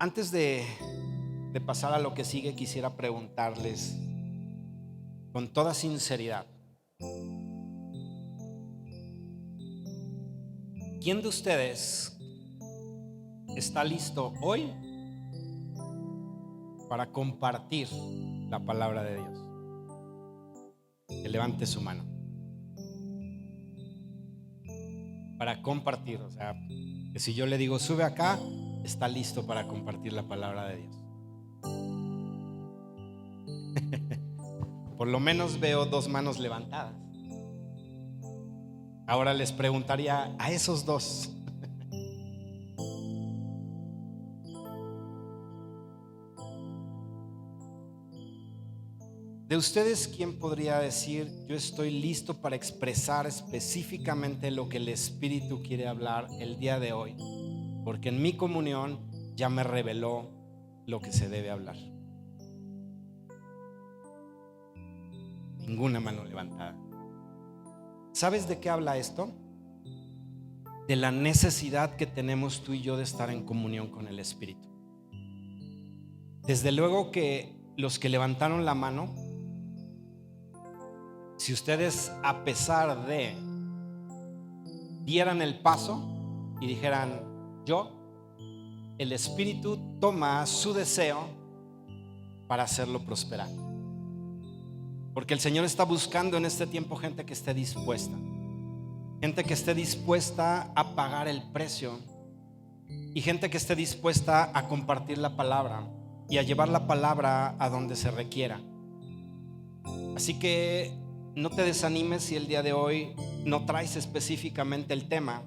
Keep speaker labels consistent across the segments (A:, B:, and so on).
A: Antes de pasar a lo que sigue, quisiera preguntarles con toda sinceridad, ¿quién de ustedes está listo hoy para compartir la palabra de Dios? Que levante su mano. Para compartir, o sea, que si yo le digo sube acá, está listo para compartir la palabra de Dios. Por lo menos veo 2 manos levantadas. Ahora les preguntaría a esos 2. De ustedes, ¿quién podría decir yo estoy listo para expresar específicamente lo que el Espíritu quiere hablar el día de hoy? Porque en mi comunión ya me reveló lo que se debe hablar. Ninguna mano levantada. ¿Sabes de qué habla esto? De la necesidad que tenemos tú y yo de estar en comunión con el Espíritu. Desde luego que los que levantaron la mano, si ustedes a pesar de dieran el paso y dijeran el Espíritu toma su deseo para hacerlo prosperar. Porque el Señor está buscando en este tiempo gente que esté dispuesta. Gente que esté dispuesta a pagar el precio. Y gente que esté dispuesta a compartir la palabra y a llevar la palabra a donde se requiera. Así que no te desanimes si el día de hoy no traes específicamente el tema,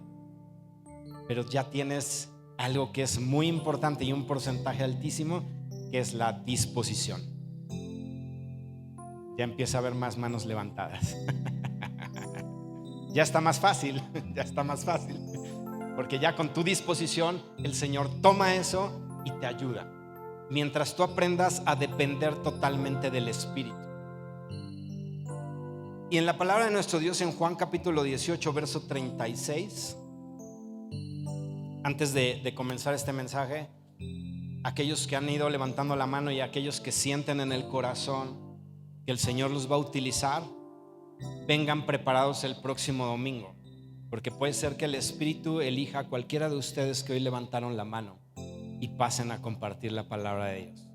A: pero ya tienes algo que es muy importante y un porcentaje altísimo, que es la disposición. Ya empieza a haber más manos levantadas. Ya está más fácil, ya está más fácil. Porque ya con tu disposición el Señor toma eso y te ayuda. Mientras tú aprendas a depender totalmente del Espíritu. Y en la palabra de nuestro Dios en Juan capítulo 18, verso 36, antes de comenzar este mensaje, aquellos que han ido levantando la mano y aquellos que sienten en el corazón que el Señor los va a utilizar, vengan preparados el próximo domingo, porque puede ser que el Espíritu elija a cualquiera de ustedes que hoy levantaron la mano y pasen a compartir la palabra de Dios.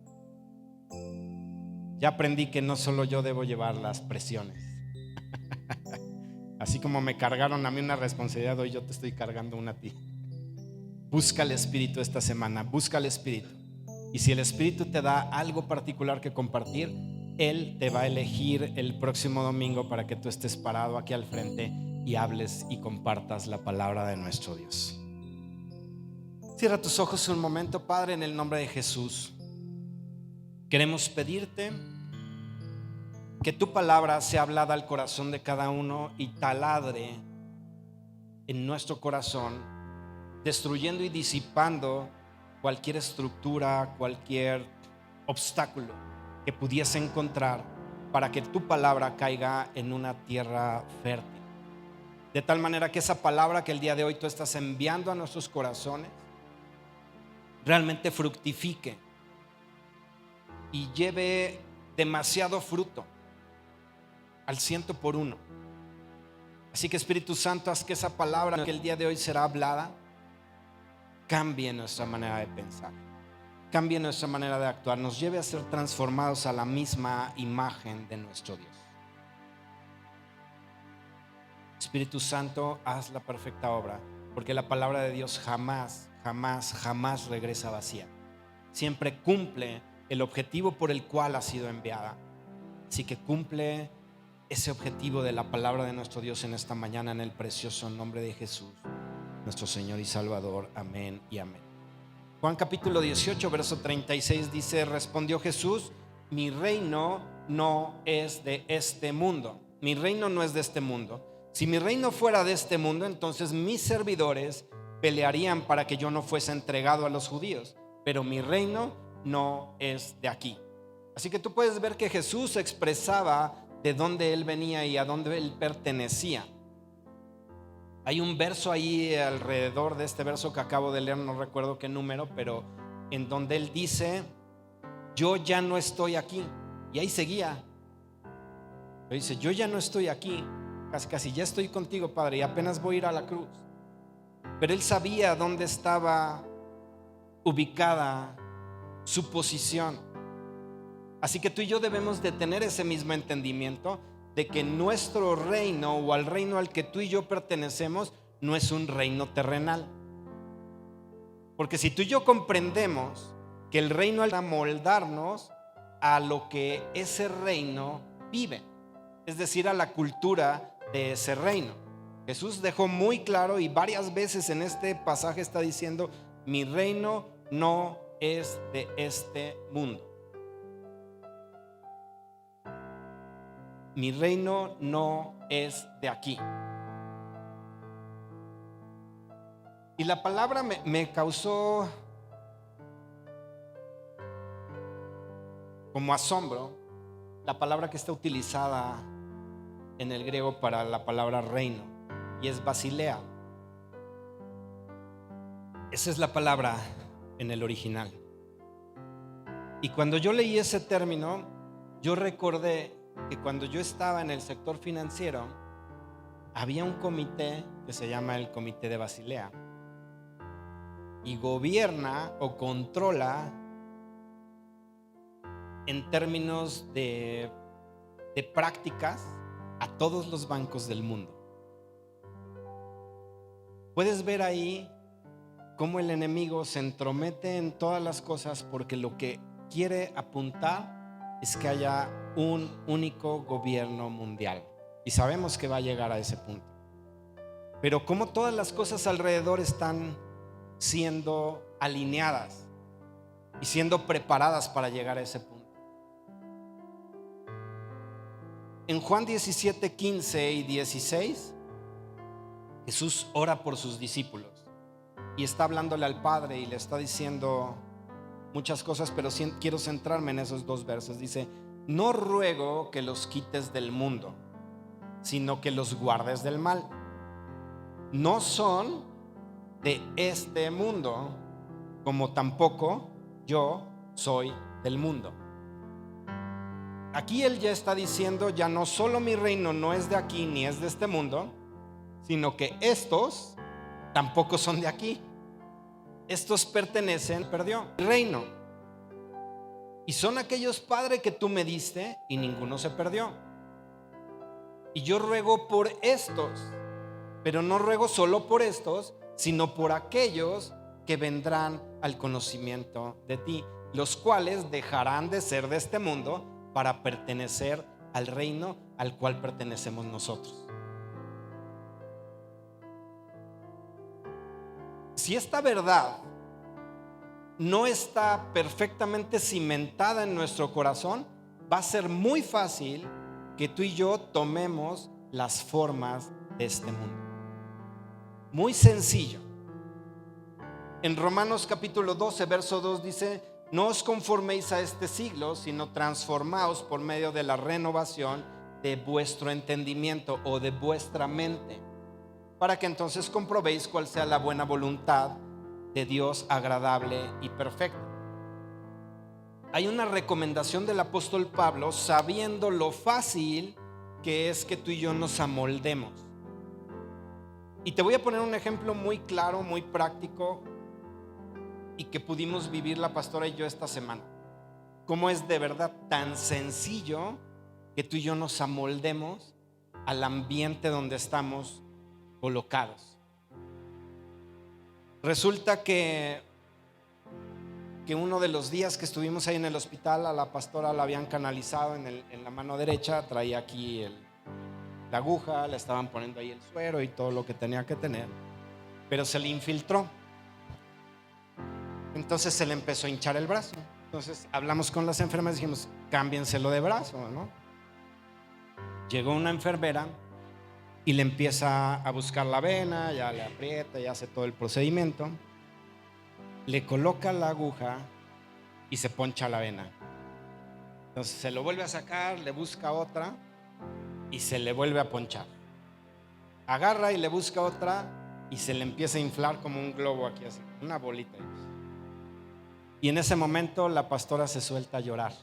A: Ya aprendí que no solo yo debo llevar las presiones. Así como me cargaron a mí una responsabilidad, hoy yo te estoy cargando una a ti. Busca al Espíritu esta semana, busca al Espíritu. Y si el Espíritu te da algo particular que compartir, Él te va a elegir el próximo domingo para que tú estés parado aquí al frente y hables y compartas la palabra de nuestro Dios. Cierra tus ojos un momento, Padre, en el nombre de Jesús. Queremos pedirte que tu palabra sea hablada al corazón de cada uno y taladre en nuestro corazón, destruyendo y disipando cualquier estructura, cualquier obstáculo que pudiese encontrar para que tu palabra caiga en una tierra fértil. De tal manera que esa palabra que el día de hoy tú estás enviando a nuestros corazones realmente fructifique y lleve demasiado fruto, al 100%. Así que Espíritu Santo, haz que esa palabra que el día de hoy será hablada cambie nuestra manera de pensar, cambie nuestra manera de actuar, nos lleve a ser transformados a la misma imagen de nuestro Dios. Espíritu Santo, haz la perfecta obra, porque la palabra de Dios jamás regresa vacía. Siempre cumple el objetivo por el cual ha sido enviada. Así que cumple ese objetivo de la palabra de nuestro Dios en esta mañana, en el precioso nombre de Jesús, nuestro Señor y Salvador. Amén y amén. Juan capítulo 18, verso 36 dice: respondió Jesús, mi reino no es de este mundo. Mi reino no es de este mundo. Si mi reino fuera de este mundo, entonces mis servidores pelearían para que yo no fuese entregado a los judíos. Pero mi reino no es de aquí. Así que tú puedes ver que Jesús expresaba de dónde él venía y a dónde él pertenecía. Hay un verso ahí alrededor de este verso que acabo de leer, no recuerdo qué número, pero en donde él dice: yo ya no estoy aquí. Y ahí seguía. Pero dice: yo ya no estoy aquí, casi ya estoy contigo, Padre, y apenas voy a ir a la cruz. Pero él sabía dónde estaba ubicada su posición. Así que tú y yo debemos de tener ese mismo entendimiento de que nuestro reino, o al reino al que tú y yo pertenecemos, no es un reino terrenal. Porque si tú y yo comprendemos que el reino es moldarnos a lo que ese reino vive, es decir, a la cultura de ese reino. Jesús dejó muy claro, y varias veces en este pasaje está diciendo: mi reino no es de este mundo. Mi reino no es de aquí. Y la palabra me causó como asombro, la palabra que está utilizada en el griego para la palabra reino, y es basilea. Esa es la palabra en el original. Y cuando yo leí ese término, yo recordé que cuando yo estaba en el sector financiero, había un comité que se llama el Comité de Basilea, y gobierna o controla en términos de prácticas a todos los bancos del mundo. Puedes ver ahí cómo el enemigo se entromete en todas las cosas, porque lo que quiere apuntar es que haya un único gobierno mundial, y sabemos que va a llegar a ese punto. Pero como todas las cosas alrededor están siendo alineadas y siendo preparadas para llegar a ese punto. En Juan 17, 15 y 16, Jesús ora por sus discípulos y está hablándole al Padre y le está diciendo muchas cosas, pero quiero centrarme en esos dos versos. Dice: no ruego que los quites del mundo, sino que los guardes del mal. No son de este mundo, como tampoco yo soy del mundo. Aquí él ya está diciendo: ya no solo mi reino no es de aquí ni es de este mundo, sino que estos tampoco son de aquí. Estos pertenecen, perdió el reino, y son aquellos, Padre, que tú me diste, y ninguno se perdió. Y yo ruego por estos, pero no ruego solo por estos, sino por aquellos que vendrán al conocimiento de ti, los cuales dejarán de ser de este mundo para pertenecer al reino al cual pertenecemos nosotros. Si esta verdad no está perfectamente cimentada en nuestro corazón, va a ser muy fácil que tú y yo tomemos las formas de este mundo. Muy sencillo. En Romanos capítulo 12, verso 2 dice: no os conforméis a este siglo, sino transformaos por medio de la renovación de vuestro entendimiento, o de vuestra mente, para que entonces comprobéis cuál sea la buena voluntad de Dios, agradable y perfecta. Hay una recomendación del apóstol Pablo, sabiendo lo fácil que es que tú y yo nos amoldemos. Y te voy a poner un ejemplo muy claro, muy práctico, y que pudimos vivir la pastora y yo esta semana. Cómo es de verdad tan sencillo que tú y yo nos amoldemos al ambiente donde estamos colocados. Resulta que uno de los días que estuvimos ahí en el hospital, a la pastora la habían canalizado en la mano derecha, traía aquí la aguja, le estaban poniendo ahí el suero y todo lo que tenía que tener, pero se le infiltró. Entonces se le empezó a hinchar el brazo. Entonces hablamos con las enfermeras y dijimos: cámbienselo de brazo, ¿no? Llegó una enfermera y le empieza a buscar la vena, ya le aprieta, ya hace todo el procedimiento, le coloca la aguja y se poncha la vena. Entonces se lo vuelve a sacar, le busca otra y se le vuelve a ponchar. Agarra y le busca otra y se le empieza a inflar como un globo aquí, así, una bolita. Y en ese momento la pastora se suelta a llorar.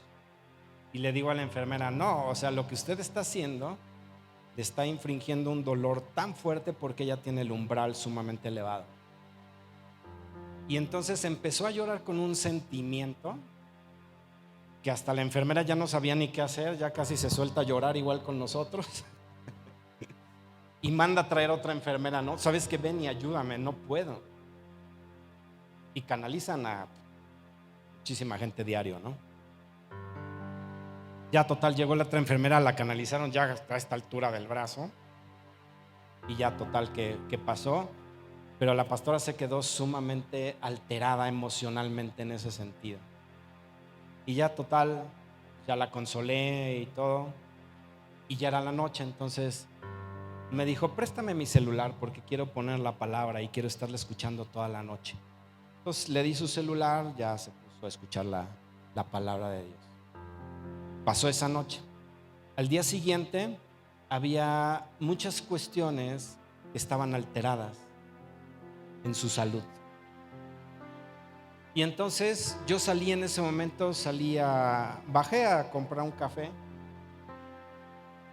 A: Y le digo a la enfermera, no, o sea, lo que usted está haciendo le está infringiendo un dolor tan fuerte porque ella tiene el umbral sumamente elevado. Y entonces empezó a llorar con un sentimiento que hasta la enfermera ya no sabía ni qué hacer, ya casi se suelta a llorar igual con nosotros. Y manda a traer otra enfermera, ¿no? ¿Sabes qué? Ven y ayúdame, no puedo. Y canalizan a muchísima gente diario, ¿no? Ya total, llegó la otra enfermera, la canalizaron ya a esta altura del brazo. Y ya total, ¿qué pasó? Pero la pastora se quedó sumamente alterada emocionalmente en ese sentido. Y ya total, ya la consolé y todo. Y ya era la noche, entonces me dijo, préstame mi celular porque quiero poner la palabra y quiero estarle escuchando toda la noche. Entonces le di su celular, ya se puso a escuchar la palabra de Dios. Pasó esa noche. Al día siguiente había muchas cuestiones que estaban alteradas en su salud. Y entonces yo salí en ese momento, bajé a comprar un café.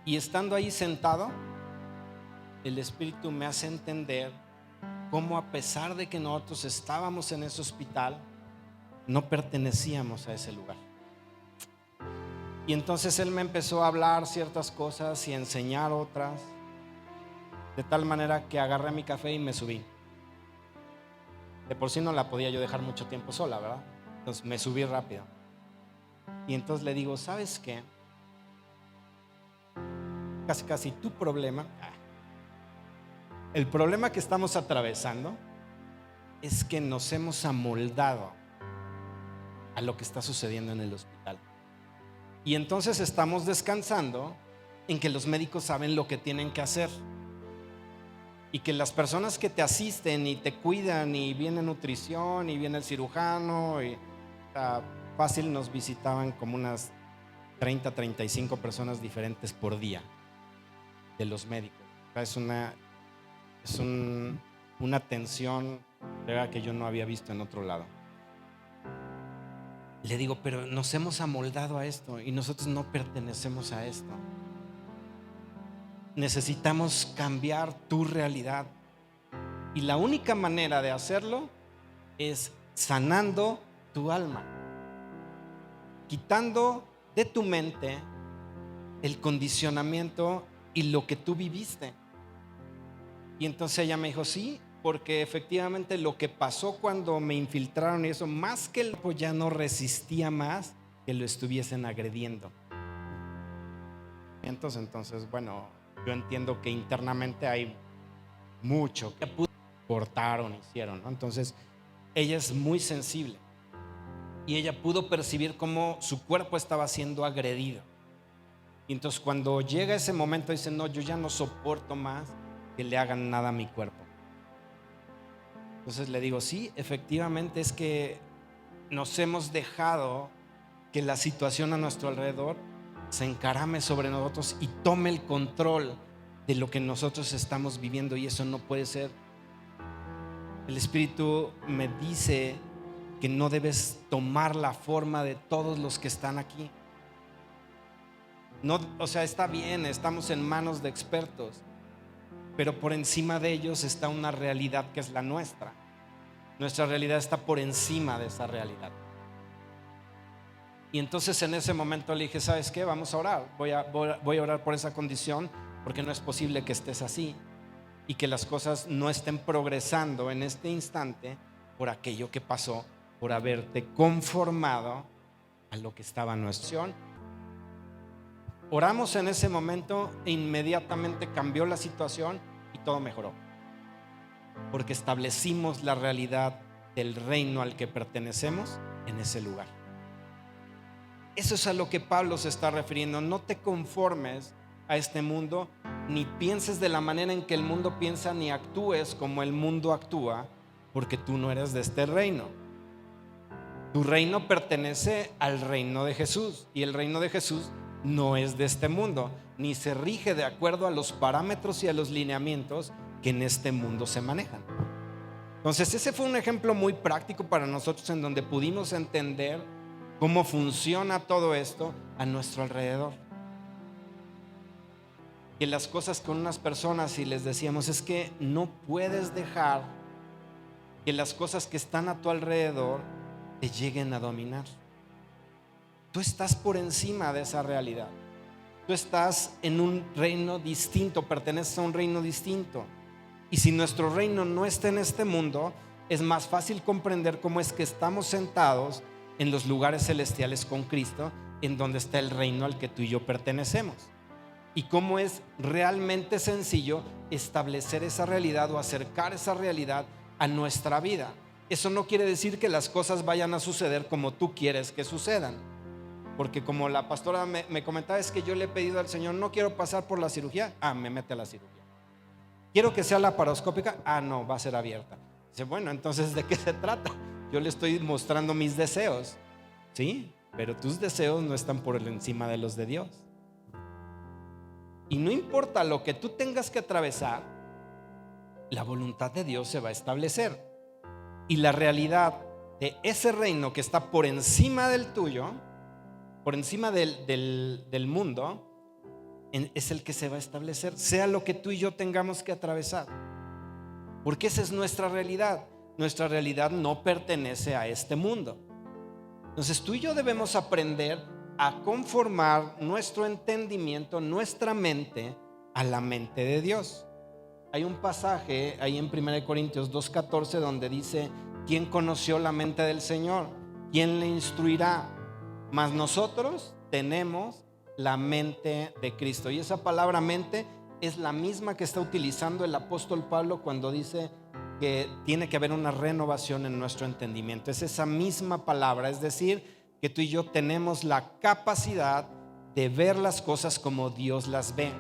A: Y estando ahí sentado, el Espíritu me hace entender cómo, a pesar de que nosotros estábamos en ese hospital, no pertenecíamos a ese lugar. Y entonces Él me empezó a hablar ciertas cosas y a enseñar otras, de tal manera que agarré mi café y me subí. De por sí no la podía yo dejar mucho tiempo sola, ¿verdad? Entonces me subí rápido. Y entonces le digo, ¿sabes qué? Casi tu problema, el problema que estamos atravesando es que nos hemos amoldado a lo que está sucediendo en el hospital. Y entonces estamos descansando en que los médicos saben lo que tienen que hacer. Y que las personas que te asisten y te cuidan, y viene nutrición y viene el cirujano, y fácil nos visitaban como unas 30, 35 personas diferentes por día de los médicos. Es una atención que yo no había visto en otro lado. Le digo, pero nos hemos amoldado a esto y nosotros no pertenecemos a esto. Necesitamos cambiar tu realidad. Y la única manera de hacerlo es sanando tu alma, quitando de tu mente el condicionamiento y lo que tú viviste. Y entonces ella me dijo, sí, porque efectivamente lo que pasó cuando me infiltraron y eso, más que el cuerpo ya no resistía más que lo estuviesen agrediendo. Entonces, bueno, yo entiendo que internamente hay mucho que cortaron, hicieron, ¿no? Entonces, ella es muy sensible y ella pudo percibir cómo su cuerpo estaba siendo agredido. Y entonces, cuando llega ese momento, dice, no, yo ya no soporto más que le hagan nada a mi cuerpo. Entonces le digo, sí, efectivamente es que nos hemos dejado que la situación a nuestro alrededor se encarame sobre nosotros y tome el control de lo que nosotros estamos viviendo, y eso no puede ser. El Espíritu me dice que no debes tomar la forma de todos los que están aquí. No, o sea, está bien, estamos en manos de expertos, pero por encima de ellos está una realidad que es la nuestra. Nuestra realidad está por encima de esa realidad. Y entonces en ese momento le dije, ¿sabes qué? Vamos a orar. Voy a orar por esa condición, porque no es posible que estés así y que las cosas no estén progresando en este instante por aquello que pasó, por haberte conformado a lo que estaba en nuestra situación. Oramos en ese momento e inmediatamente cambió la situación y todo mejoró, porque establecimos la realidad del reino al que pertenecemos en ese lugar. Eso es a lo que Pablo se está refiriendo. No te conformes a este mundo, ni pienses de la manera en que el mundo piensa, ni actúes como el mundo actúa, porque tú no eres de este reino. Tu reino pertenece al reino de Jesús, y el reino de Jesús no es de este mundo, ni se rige de acuerdo a los parámetros y a los lineamientos que en este mundo se manejan. Entonces ese fue un ejemplo muy práctico para nosotros en donde pudimos entender cómo funciona todo esto a nuestro alrededor. Que las cosas con unas personas, y les decíamos, es que no puedes dejar que las cosas que están a tu alrededor te lleguen a dominar. Tú estás por encima de esa realidad. Tú estás en un reino distinto, perteneces a un reino distinto. Y si nuestro reino no está en este mundo, es más fácil comprender cómo es que estamos sentados en los lugares celestiales con Cristo, en donde está el reino al que tú y yo pertenecemos. Y cómo es realmente sencillo establecer esa realidad o acercar esa realidad a nuestra vida. Eso no quiere decir que las cosas vayan a suceder como tú quieres que sucedan. Porque como la pastora me comentaba, es que yo le he pedido al Señor, no quiero pasar por la cirugía. Me mete a la cirugía. Quiero que sea laparoscópica. No, va a ser abierta. Dice, bueno, entonces ¿de qué se trata? Yo le estoy mostrando mis deseos, ¿sí? Pero tus deseos no están por encima de los de Dios. Y no importa lo que tú tengas que atravesar, la voluntad de Dios se va a establecer. Y la realidad de ese reino que está por encima del tuyo, por encima del mundo, es el que se va a establecer, sea lo que tú y yo tengamos que atravesar. Porque esa es nuestra realidad. Nuestra realidad no pertenece a este mundo. Entonces tú y yo debemos aprender a conformar nuestro entendimiento, nuestra mente, a la mente de Dios. Hay un pasaje ahí en 1 Corintios 2:14 donde dice: ¿quién conoció la mente del Señor? ¿Quién le instruirá? Mas nosotros tenemos la mente de Cristo. Y esa palabra mente es la misma que está utilizando el apóstol Pablo cuando dice que tiene que haber una renovación en nuestro entendimiento. Es esa misma palabra, es decir, que tú y yo tenemos la capacidad de ver las cosas como Dios las ve.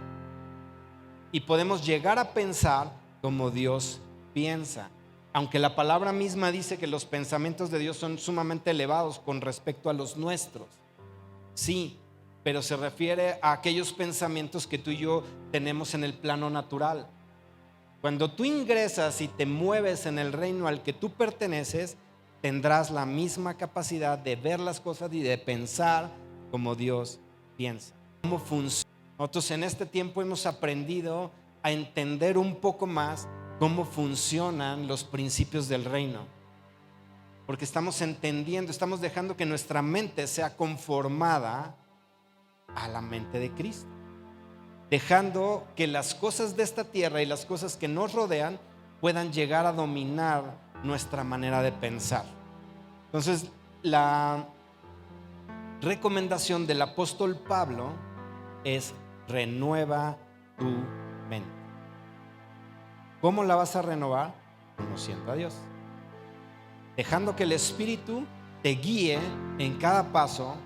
A: Y podemos llegar a pensar como Dios piensa. Aunque la palabra misma dice que los pensamientos de Dios son sumamente elevados con respecto a los nuestros. Sí, pero se refiere a aquellos pensamientos que tú y yo tenemos en el plano natural. Cuando tú ingresas y te mueves en el reino al que tú perteneces, tendrás la misma capacidad de ver las cosas y de pensar como Dios piensa. ¿Cómo funciona? Nosotros en este tiempo hemos aprendido a entender un poco más cómo funcionan los principios del reino. Porque estamos entendiendo, estamos dejando que nuestra mente sea conformada a la mente de Cristo. Dejando que las cosas de esta tierra y las cosas que nos rodean puedan llegar a dominar nuestra manera de pensar. Entonces, la recomendación del apóstol Pablo es: renueva tu mente. ¿Cómo la vas a renovar? Conociendo a Dios, dejando que el Espíritu te guíe en cada paso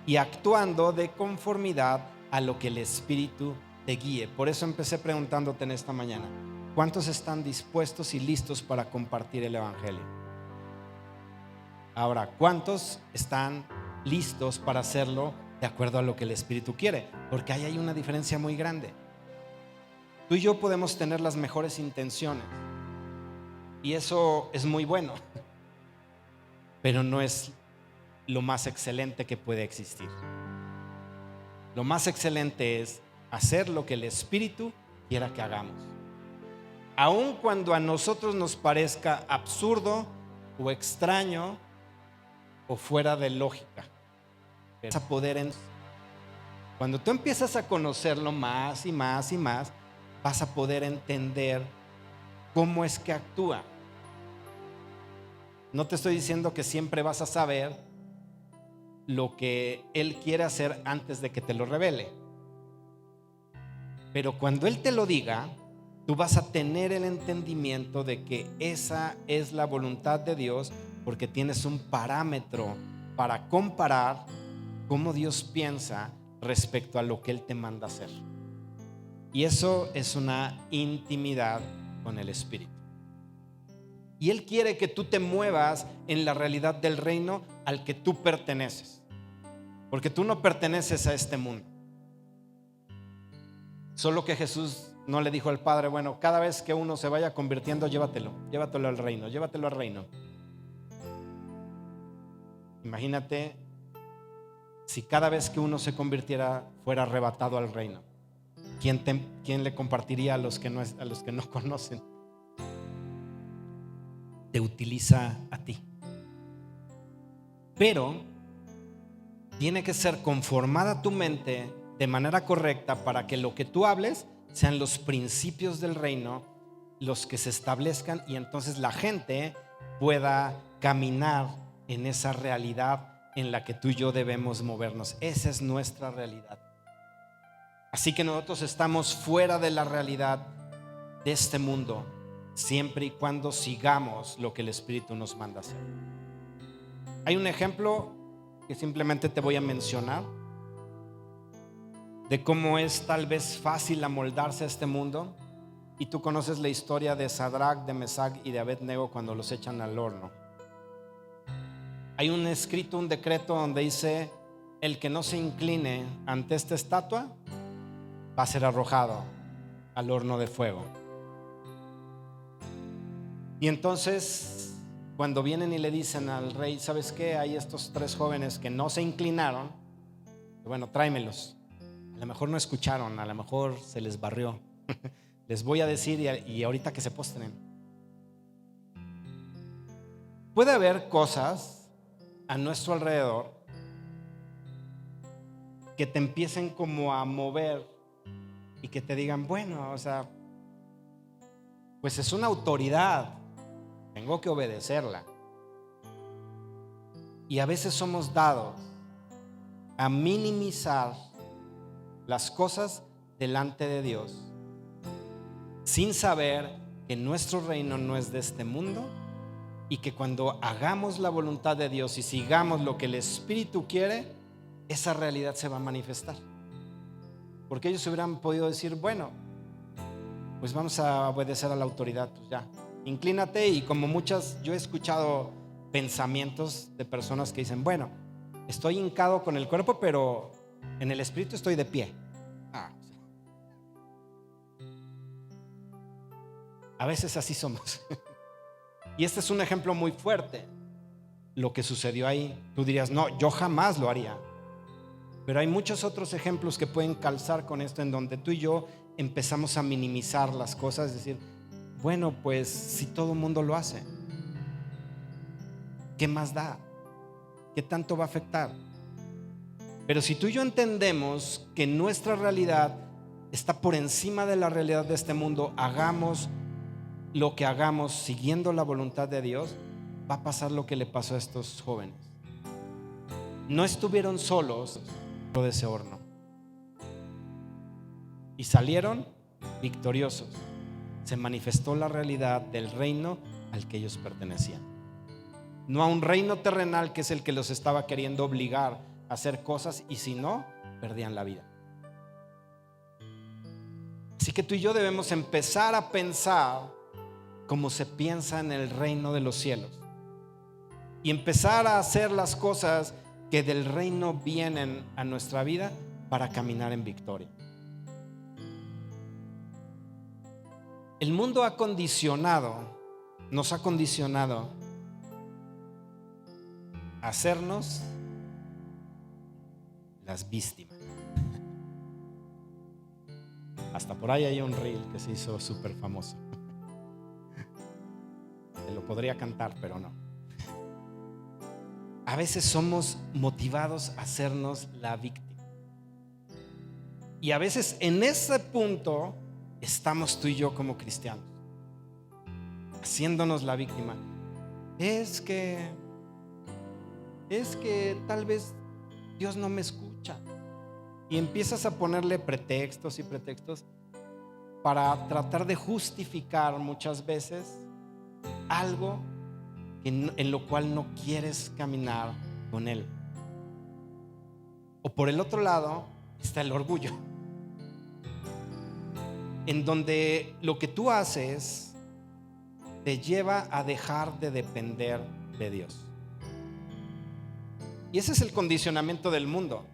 A: y actuando de conformidad a lo que el Espíritu te guíe. Por eso empecé preguntándote en esta mañana: ¿cuántos están dispuestos y listos para compartir el Evangelio? Ahora, ¿cuántos están listos para hacerlo de acuerdo a lo que el Espíritu quiere? Porque ahí hay una diferencia muy grande. Tú y yo podemos tener las mejores intenciones y eso es muy bueno, pero no es lo más excelente que puede existir. Lo más excelente es hacer lo que el Espíritu quiera que hagamos, aun cuando a nosotros nos parezca absurdo o extraño o fuera de lógica. Vas a poder, cuando tú empiezas a conocerlo más y más y más, vas a poder entender cómo es que actúa. No te estoy diciendo que siempre vas a saber lo que Él quiere hacer antes de que te lo revele, pero cuando Él te lo diga, tú vas a tener el entendimiento de que esa es la voluntad de Dios, porque tienes un parámetro para comparar cómo Dios piensa respecto a lo que Él te manda hacer. Y eso es una intimidad con el Espíritu. Y Él quiere que tú te muevas en la realidad del reino al que tú perteneces, porque tú no perteneces a este mundo. Solo que Jesús no le dijo al padre, bueno, cada vez que uno se vaya convirtiendo, llévatelo al reino, llévatelo al reino. Imagínate si cada vez que uno se convirtiera fuera arrebatado al reino. ¿Quién le compartiría a los que no conocen? Te utiliza a ti. Pero tiene que ser conformada tu mente de manera correcta para que lo que tú hables sean los principios del reino los que se establezcan, y entonces la gente pueda caminar en esa realidad en la que tú y yo debemos movernos. Esa es nuestra realidad. Así que nosotros estamos fuera de la realidad de este mundo, siempre y cuando sigamos lo que el Espíritu nos manda hacer. Hay un ejemplo que simplemente te voy a mencionar de cómo es tal vez fácil amoldarse a este mundo. Y tú conoces la historia de Sadrach, de Mesach y de Abednego cuando los echan al horno. Hay un decreto donde dice: el que no se incline ante esta estatua va a ser arrojado al horno de fuego. Y entonces, cuando vienen y le dicen al rey: ¿sabes qué? Hay estos 3 jóvenes que no se inclinaron, bueno, tráemelos. A lo mejor no escucharon, a lo mejor se les barrió. Les voy a decir y ahorita que se postren. Puede haber cosas a nuestro alrededor que te empiecen como a mover y que te digan, bueno, o sea, pues es una autoridad, tengo que obedecerla. Y a veces somos dados a minimizar las cosas delante de Dios, sin saber que nuestro reino no es de este mundo, y que cuando hagamos la voluntad de Dios y sigamos lo que el Espíritu quiere, esa realidad se va a manifestar. Porque ellos hubieran podido decir, bueno, pues vamos a obedecer a la autoridad, pues ya, inclínate. Y como yo he escuchado pensamientos de personas que dicen, bueno, estoy hincado con el cuerpo, pero en el espíritu estoy de pie. A veces así somos. Y este es un ejemplo muy fuerte. Lo que sucedió ahí, tú dirías, no, yo jamás lo haría. Pero hay muchos otros ejemplos que pueden calzar con esto, en donde tú y yo empezamos a minimizar las cosas, es decir, bueno, pues si todo el mundo lo hace, ¿qué más da? ¿Qué tanto va a afectar? Pero si tú y yo entendemos que nuestra realidad está por encima de la realidad de este mundo, hagamos lo que hagamos siguiendo la voluntad de Dios, va a pasar lo que le pasó a estos jóvenes. No estuvieron solos de ese horno y salieron victoriosos. Se manifestó la realidad del reino al que ellos pertenecían, no a un reino terrenal que es el que los estaba queriendo obligar a hacer cosas, y si no, perdían la vida. Así que tú y yo debemos empezar a pensar como se piensa en el reino de los cielos, y empezar a hacer las cosas que del reino vienen a nuestra vida para caminar en victoria. El mundo nos ha condicionado a hacernos las víctimas. Hasta por ahí hay un reel que se hizo súper famoso. Te lo podría cantar, pero no. A veces somos motivados a hacernos la víctima. Y a veces en ese punto estamos tú y yo como cristianos, haciéndonos la víctima. Es que tal vez Dios no me escucha. Y empiezas a ponerle pretextos y pretextos para tratar de justificar muchas veces algo en lo cual no quieres caminar con Él. O por el otro lado está el orgullo, en donde lo que tú haces te lleva a dejar de depender de Dios. Y ese es el condicionamiento del mundo.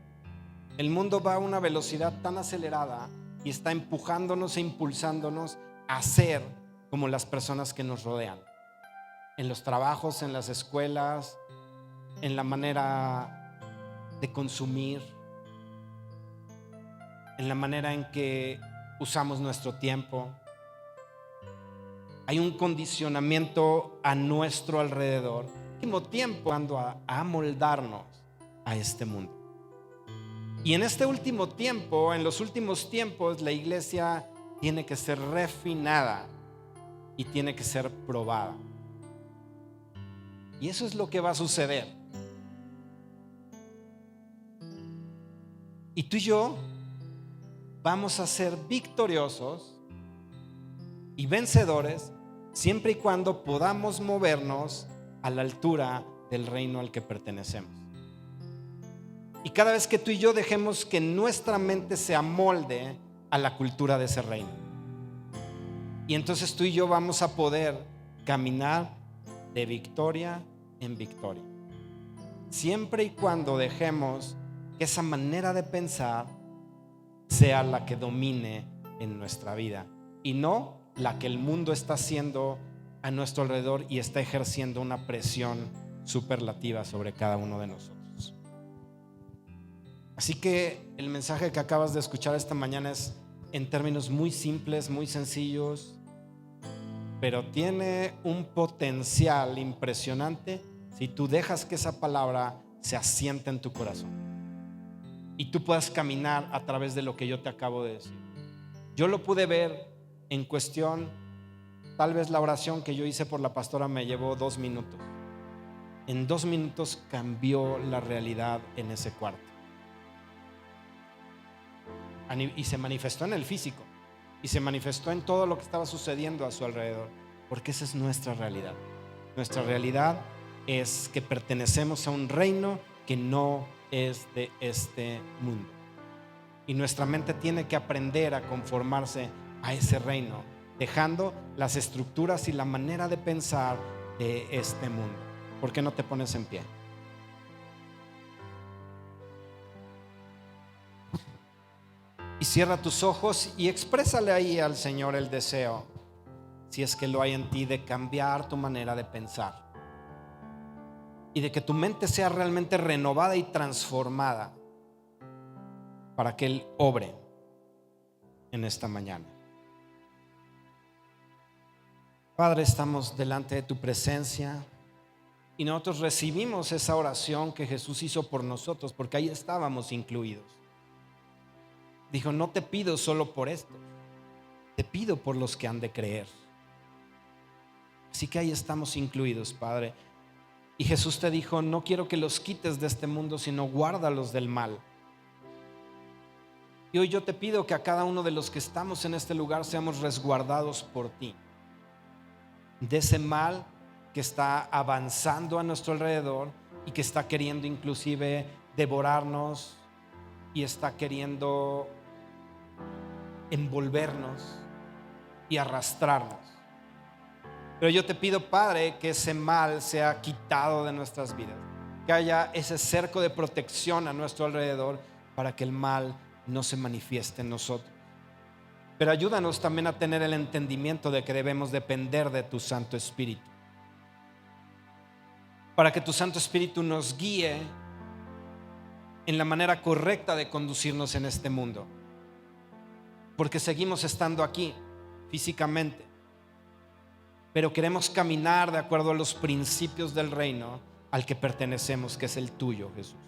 A: El mundo va a una velocidad tan acelerada y está empujándonos e impulsándonos a ser como las personas que nos rodean. En los trabajos, en las escuelas, en la manera de consumir, en la manera en que usamos nuestro tiempo. Hay un condicionamiento a nuestro alrededor. Al mismo tiempo, a amoldarnos a este mundo. Y en este último tiempo, en los últimos tiempos, la iglesia tiene que ser refinada y tiene que ser probada. Y eso es lo que va a suceder. Y tú y yo vamos a ser victoriosos y vencedores siempre y cuando podamos movernos a la altura del reino al que pertenecemos. Y cada vez que tú y yo dejemos que nuestra mente se amolde a la cultura de ese reino, y entonces tú y yo vamos a poder caminar de victoria en victoria, siempre y cuando dejemos que esa manera de pensar sea la que domine en nuestra vida y no la que el mundo está haciendo a nuestro alrededor y está ejerciendo una presión superlativa sobre cada uno de nosotros. Así que el mensaje que acabas de escuchar esta mañana es en términos muy simples, muy sencillos, pero tiene un potencial impresionante si tú dejas que esa palabra se asiente en tu corazón y tú puedas caminar a través de lo que yo te acabo de decir. Yo lo pude ver en cuestión, tal vez la oración que yo hice por la pastora me llevó 2 minutos. En 2 minutos cambió la realidad en ese cuarto. Y se manifestó en el físico y se manifestó en todo lo que estaba sucediendo a su alrededor, porque esa es nuestra realidad. Nuestra realidad es que pertenecemos a un reino que no es de este mundo, y nuestra mente tiene que aprender a conformarse a ese reino, dejando las estructuras y la manera de pensar de este mundo. ¿Por qué no te pones en pie? Y cierra tus ojos y exprésale ahí al Señor el deseo, si es que lo hay en ti, de cambiar tu manera de pensar y de que tu mente sea realmente renovada y transformada para que Él obre en esta mañana. Padre, estamos delante de tu presencia y nosotros recibimos esa oración que Jesús hizo por nosotros, porque ahí estábamos incluidos. Dijo: no te pido solo por esto, te pido por los que han de creer. Así que ahí estamos incluidos, Padre. Y Jesús te dijo: no quiero que los quites de este mundo, sino guárdalos del mal. Y hoy yo te pido que a cada uno de los que estamos en este lugar seamos resguardados por ti, de ese mal que está avanzando a nuestro alrededor y que está queriendo inclusive devorarnos y está queriendo envolvernos y arrastrarnos. Pero yo te pido, Padre, que ese mal sea quitado de nuestras vidas, que haya ese cerco de protección a nuestro alrededor para que el mal no se manifieste en nosotros. Pero ayúdanos también a tener el entendimiento de que debemos depender de tu Santo Espíritu, para que tu Santo Espíritu nos guíe en la manera correcta de conducirnos en este mundo, porque seguimos estando aquí físicamente, pero queremos caminar de acuerdo a los principios del reino al que pertenecemos, que es el tuyo, Jesús.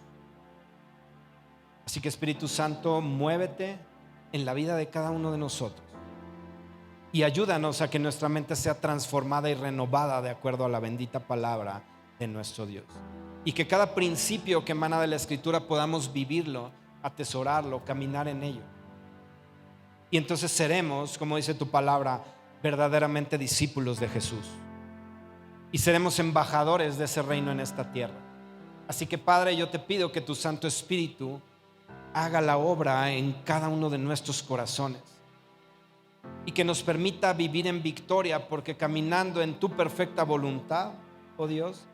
A: Así que, Espíritu Santo, muévete en la vida de cada uno de nosotros y ayúdanos a que nuestra mente sea transformada y renovada de acuerdo a la bendita palabra de nuestro Dios, y que cada principio que emana de la Escritura podamos vivirlo, atesorarlo, caminar en ello. Y entonces seremos, como dice tu palabra, verdaderamente discípulos de Jesús, y seremos embajadores de ese reino en esta tierra. Así que, Padre, yo te pido que tu Santo Espíritu haga la obra en cada uno de nuestros corazones y que nos permita vivir en victoria, porque caminando en tu perfecta voluntad, oh Dios,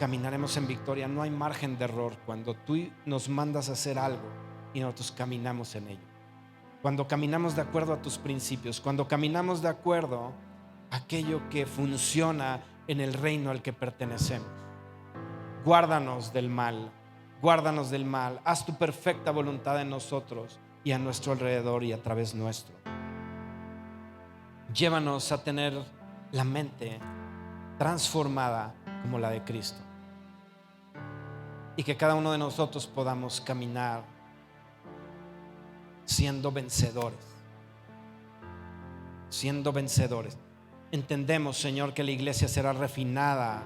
A: caminaremos en victoria. No hay margen de error cuando tú nos mandas a hacer algo y nosotros caminamos en ello, cuando caminamos de acuerdo a tus principios, cuando caminamos de acuerdo a aquello que funciona en el reino al que pertenecemos. Guárdanos del mal, guárdanos del mal. Haz tu perfecta voluntad en nosotros y a nuestro alrededor y a través nuestro. Llévanos a tener la mente transformada como la de Cristo, y que cada uno de nosotros podamos caminar siendo vencedores, siendo vencedores. Entendemos, Señor, que la iglesia será refinada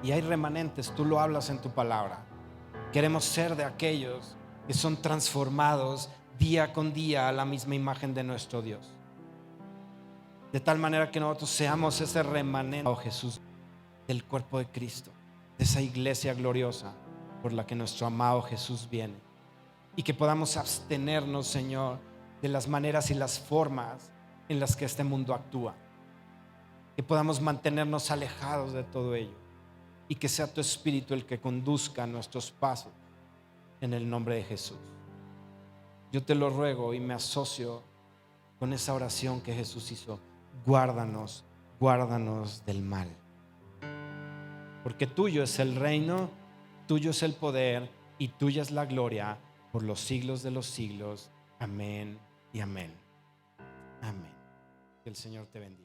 A: y hay remanentes, tú lo hablas en tu palabra. Queremos ser de aquellos que son transformados día con día a la misma imagen de nuestro Dios, de tal manera que nosotros seamos ese remanente, oh Jesús, del cuerpo de Cristo, de esa iglesia gloriosa por la que nuestro amado Jesús viene, y que podamos abstenernos, Señor, de las maneras y las formas en las que este mundo actúa, que podamos mantenernos alejados de todo ello y que sea tu Espíritu el que conduzca nuestros pasos en el nombre de Jesús. Yo te lo ruego y me asocio con esa oración que Jesús hizo: guárdanos, guárdanos del mal, porque tuyo es el reino, tuyo es el poder y tuya es la gloria por los siglos de los siglos. Amén y amén. Amén. Que el Señor te bendiga.